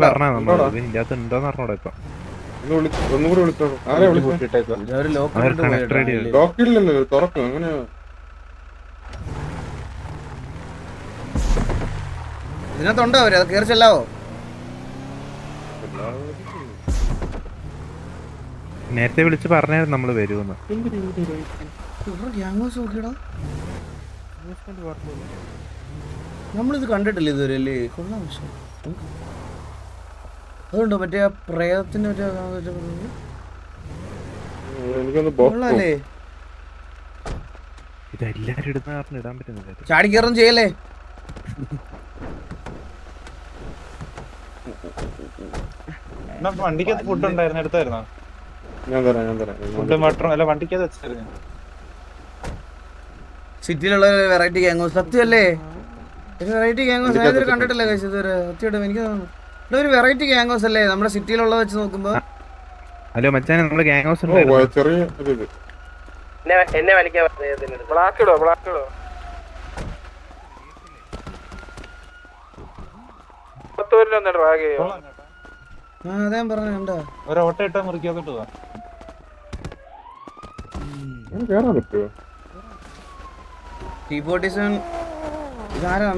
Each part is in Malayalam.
പറഞ്ഞാ നമ്മള് ഇതിന്റെ അകത്ത് ഉണ്ടോന്ന് പറഞ്ഞോടാ ഇപ്പൊ. ഒന്നുകൂടി വിളിച്ചോ. ആരെ ലോക്കില്ലല്ലോ, തുറക്കും അങ്ങനെ. ഇതിനകത്തുണ്ടോ അവര്? അത് കയറി ചെല്ലാവോ? നേരത്തെ വിളിച്ച് പറഞ്ഞായിരുന്നു നമ്മള് വരുമെന്ന്. നമ്മളിത് കണ്ടിട്ടില്ല ഇതുവരെ അല്ലേ? കൊള്ളാം. പക്ഷെ അതുകൊണ്ടോ മറ്റേ ആ പ്രേതത്തിന്റെ കൊള്ളാല്ലേ? ഇതെല്ലാരും ഇടുന്ന കാരണം ഇടാൻ പറ്റുന്നില്ല. ചാടിക്കയറും ചെയ്യല്ലേ? വണ്ടിക്കകത്ത് ഫുഡ് ഉണ്ടായിരുന്നു, എടുത്തായിരുന്നോ? ഞാൻ തരാം. ഫുഡ് മാത്രം അല്ല, വണ്ടിക്കകത്ത് വെച്ചായിരുന്നു. സിറ്റിയിലുള്ള വെറൈറ്റി ഗാംഗോസ് സത്യമല്ലേ? വെറൈറ്റി ഗാംഗോസ് ആയതൊരു കണ്ടിട്ടില്ല കഴിച്ചത് ഇതുവരെ. സത്യമായിട്ടും എനിക്ക് തോന്നുന്നു ഒരു വെറൈറ്റി ഗാംഗോസ് അല്ലേ നമ്മുടെ സിറ്റിയിലുള്ളത് വെച്ച് നോക്കുമ്പോ. ഹലോ മച്ചാനെ, നമ്മുടെ ഗാങ് ഹൗസ് ചെറിയ എന്നെ വലിക്കാൻ ബ്ലാക്കിടോ അതേ പറഞ്ഞോ. ഒരോട്ട ഇട്ടാ മുറിക്കാത്തോട്ട് പോവാ. കേറാൻ പറ്റുമോ? T47 ഇതാരാ?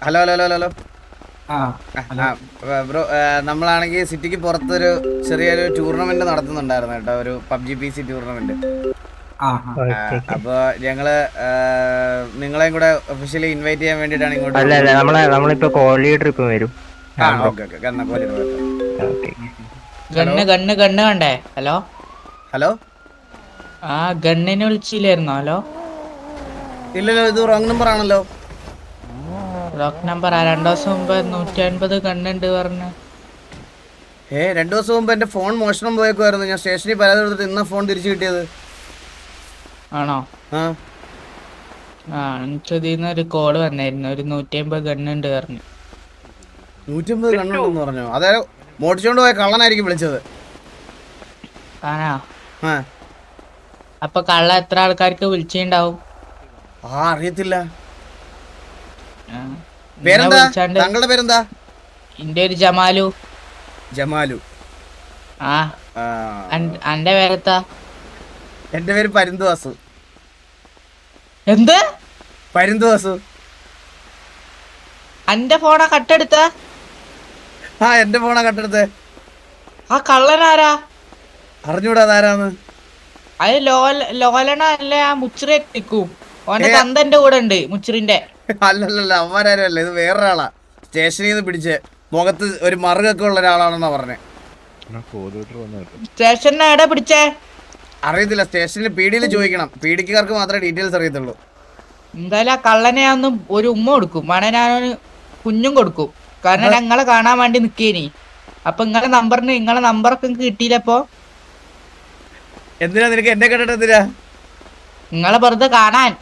ഹലോ ബ്രോ, നമ്മളാണെങ്കിൽ സിറ്റിക്ക് പുറത്തൊരു ചെറിയൊരു ടൂർണമെന്റ് നടത്തുന്നുണ്ടായിരുന്നു കേട്ടോ, ഒരു PUBG PC ടൂർണമെന്റ്. അപ്പൊ ഞങ്ങള് നിങ്ങളെയും കൂടെ ഒഫീഷ്യലി ഇൻവൈറ്റ് ചെയ്യാൻ വേണ്ടിട്ടാണ് ഇങ്ങോട്ട്. നമ്മളിപ്പോ കോഹ്ലി ട്രിപ്പ് വരും. ഗണ്ണ് കണ്ടേ? ഹലോ ആ ഗണ്ണിനെ വിളിച്ചില്ലായിരുന്നോ? ഹലോ ഇല്ലല്ലോ, ഇത് റോങ് നമ്പർ ആണല്ലോ. Wrong number. 2 ദിവസം മുമ്പ് 150 ഗണ്ണുണ്ട് പറഞ്ഞു. 2 ദിവസം മുമ്പ് എന്റെ ഫോൺ മോഷണം പോയേക്കുമായിരുന്നു. ഞാൻ സ്റ്റേഷനിൽ പരാതി കൊടുത്തിട്ട് ഇന്നാ ഫോൺ തിരിച്ചു കിട്ടിയത്. ആണോ? എനിക്കതിന്ന് ഒരു കോള് വന്നായിരുന്നു, ഒരു 150 ഗണ്ണുണ്ട് പറഞ്ഞു. 150 ഗണ്ണുണ്ടെന്ന് പറഞ്ഞോ? അതായത് മോടിച്ചോണ്ട് പോയ കള്ളനായിരിക്കും വിളിച്ചത്. ആണോ? അപ്പൊ കള്ള എത്ര ആൾക്കാർക്ക് വിളിച്ചിണ്ടാവും? അറിയത്തില്ല. പേരെന്താ? താങ്കളുടെ പേരെന്താ? എന്റെ ഒരു ജമാലു. അന്റെ പേരെത്താ? എന്റെ പേര് പരുന്തുവാസു. എന്ത് പരുന്തുവാസു? അന്റെ ഫോണാ കട്ടെടുത്ത? എന്റെ ഫോണാ കട്ടെടുത്തേ. ആ കള്ളനാരാ? അറിഞ്ഞൂടാ അതാരാന്ന്. അത് ലോലന അല്ലേ? ആ മുച്ചിറി നിൽക്കും. ഓന്റെ തന്തന്റെ കൂടെ ഉണ്ട് മുച്ചിറിന്റെ. അല്ലല്ല, അവന്മാരും അല്ല, ഇത് വേറൊരാളാ. സ്റ്റേഷനിൽ നിന്ന് പിടിച്ച് മുഖത്ത് ഒരു മറുകൊക്കെ ഉള്ള ഒരാളാണെന്നാ പറഞ്ഞേ. സ്റ്റേഷനെ എവിടെ പിടിച്ചേ? അറിയത്തില്ല, സ്റ്റേഷനിൽ പീഡിയിൽ ചോദിക്കണം. പീഡിക്കാർക്ക് മാത്രമേ ഡീറ്റെയിൽസ് അറിയത്തുള്ളൂ. എന്തായാലും ആ കള്ളനെ ഒന്ന് ഒരു ഉമ്മ കൊടുക്കും, വേണേ ഞാനൊരു കുഞ്ഞും കൊടുക്കും. കാരണം ഞങ്ങളെ കാണാൻ വേണ്ടി നിക്കേനി. അപ്പൊ നിങ്ങളെ നമ്പറൊക്കെ കിട്ടിയില്ലപ്പോ. എന്തിനാ നിനക്ക് എന്നെ കണ്ടിട്ട് എന്തിനാ? നിങ്ങളെ വെറുതെ കാണാൻ.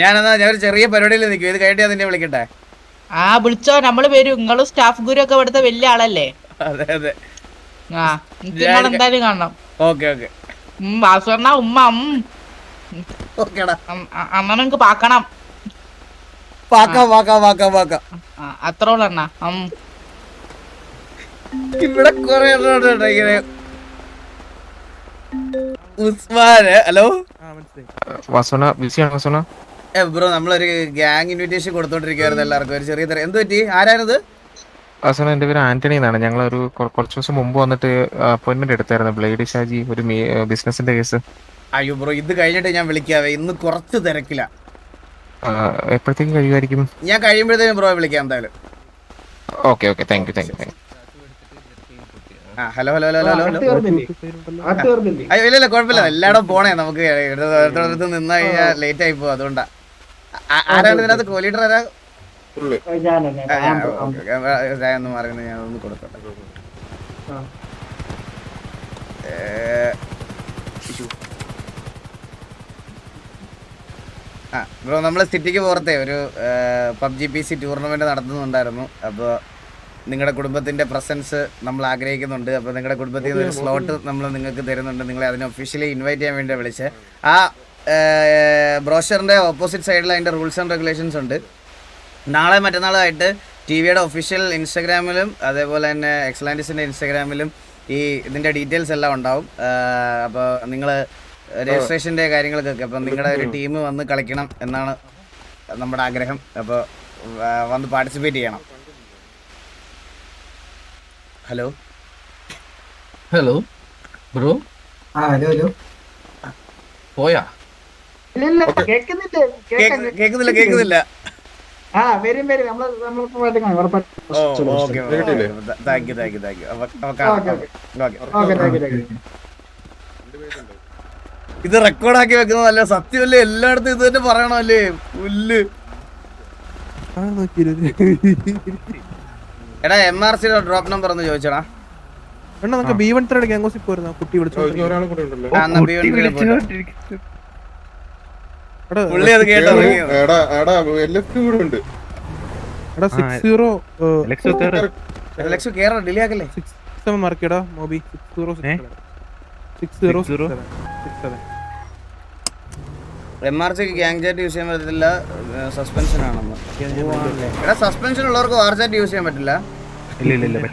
ഞാൻ ഒരു ചെറിയ പരിപാടിയിൽ നിൽക്കും. ഇത് കഴിഞ്ഞാ നിന്നെ വിളിക്കട്ടെ? വിളിച്ചോ, നമ്മള് വരും. നിങ്ങളും സ്റ്റാഫ് ഗുരു ഒക്കെ ഇവിടുത്തെ വലിയ ആളല്ലേ? അതെ. എന്തായാലും കാണണം. ഓക്കെ. വാസുണ്ണ ഉമ്മ അമ്മ നിങ്ങക്ക് പാക്കണം. അത്രോളണ്ണ ഇവിടെ കൊറേ ഇങ്ങനെ. ഉസ്മാന്, ഹലോ ബ്രോ, നമ്മളൊരു ഗ്യാങ് ഇൻവിറ്റേഷൻ കൊടുത്തോണ്ടിരിക്കുവായിരുന്നു എല്ലാവർക്കും. ഒരു ചെറിയ എന്ത് പറ്റി? ആരാണിത്? എന്റെ പേര് ആന്റണി എന്നാണ്. ഞങ്ങൾ ഒരു കുറച്ച് ദിവസം മുമ്പ് വന്നിട്ട് അപ്പോയിന്റ്മെന്റ് എടുത്തായിരുന്നു. ബ്ലേഡി ഷാജി ഒരു ബിസിനസിന്റെ കേസ്. അയ്യോ ബ്രോ, ഇത് കഴിഞ്ഞിട്ട് ഞാൻ വിളിക്കാവേ. ഇന്ന് കുറച്ച് തിരക്കില്ല. എപ്പോഴത്തേക്ക് കഴിയുമായിരിക്കും? ഞാൻ കഴിയുമ്പോഴത്തേക്കും ബ്രോ വിളിക്കാം എന്തായാലും. Okay thank you. ഹലോ. അയ്യോ ഇല്ല, കുഴപ്പമില്ല. എല്ലായിടും പോണേ. നമുക്ക് അടുത്തടുത്ത് നിന്ന് കഴിഞ്ഞാൽ ലേറ്റ് ആയി പോകും. അതുകൊണ്ടാ. ആരാണ് ഇതിനകത്ത് കോലീഡർ? ആരാ? ഒന്ന് മാറുന്നത് ഞാൻ ഒന്ന് കൊടുത്തോട്ടെ. ബ്രോ നമ്മൾ സിറ്റിക്ക് പുറത്തെ ഒരു പബ്ജി PC ടൂർണമെന്റ് നടത്തുന്നുണ്ടായിരുന്നു. അപ്പോൾ നിങ്ങളുടെ കുടുംബത്തിന്റെ പ്രസൻസ് നമ്മൾ ആഗ്രഹിക്കുന്നുണ്ട്. അപ്പോൾ നിങ്ങളുടെ കുടുംബത്തിൽ നിന്ന് ഒരു സ്ലോട്ട് നമ്മൾ നിങ്ങൾക്ക് തരുന്നുണ്ട്. നിങ്ങളെ അതിനെ ഒഫീഷ്യലി ഇൻവൈറ്റ് ചെയ്യാൻ വേണ്ടി വിളിച്ചത്. ആ ബ്രോഷറിന്റെ ഓപ്പോസിറ്റ് സൈഡിൽ അതിന്റെ റൂൾസ് ആൻഡ് റെഗുലേഷൻസ് ഉണ്ട്. നാളെ മറ്റന്നാളായിട്ട് TVയുടെ ഒഫീഷ്യൽ ഇൻസ്റ്റാഗ്രാമിലും അതേപോലെ തന്നെ എക്സലാൻഡിസിന്റെ ഇൻസ്റ്റാഗ്രാമിലും ഈ ഇതിന്റെ ഡീറ്റെയിൽസ് എല്ലാം ഉണ്ടാവും. അപ്പോൾ നിങ്ങൾ രജിസ്ട്രേഷന്റെ കാര്യങ്ങൾക്കൊക്കെ അപ്പം നിങ്ങളുടെ ഒരു ടീം വന്ന് കളിക്കണം എന്നാണ് നമ്മുടെ ആഗ്രഹം. അപ്പോൾ വന്ന് പാർട്ടിസിപ്പേറ്റ് ചെയ്യണം. Hello hello bro. ഹലോ പോയാ? കേൾക്കുന്നില്ല. വരും ഇത് റെക്കോർഡാക്കി വെക്കുന്നതല്ല, സത്യമല്ലേ? എല്ലായിടത്തും ഇത് തന്നെ പറയണല്ലേ? പുല്ല്. എടാ MRC ഡ്രോപ്പ് നമ്പർ ഒന്ന് ചോദിച്ചടാ. ഒരാളെ കൂടെ ഉണ്ടല്ലോ. പുള്ളി അത് കേട്ടോ. എടാ LFT കൂടെ ഉണ്ട്. ലക്ഷ്യം കേറ ഡിലേ ആക്കല്ലേ? MRC ഗ്യാങ് ചാറ്റ് യൂസ് ചെയ്യാൻ പറ്റത്തില്ല, സസ്പെൻഷൻ ആണെന്ന്. എടാ സസ്പെൻഷൻ ഉള്ളവർക്ക് വാർ ചാറ്റ് യൂസ് ചെയ്യാൻ പറ്റില്ല. ഇല്ല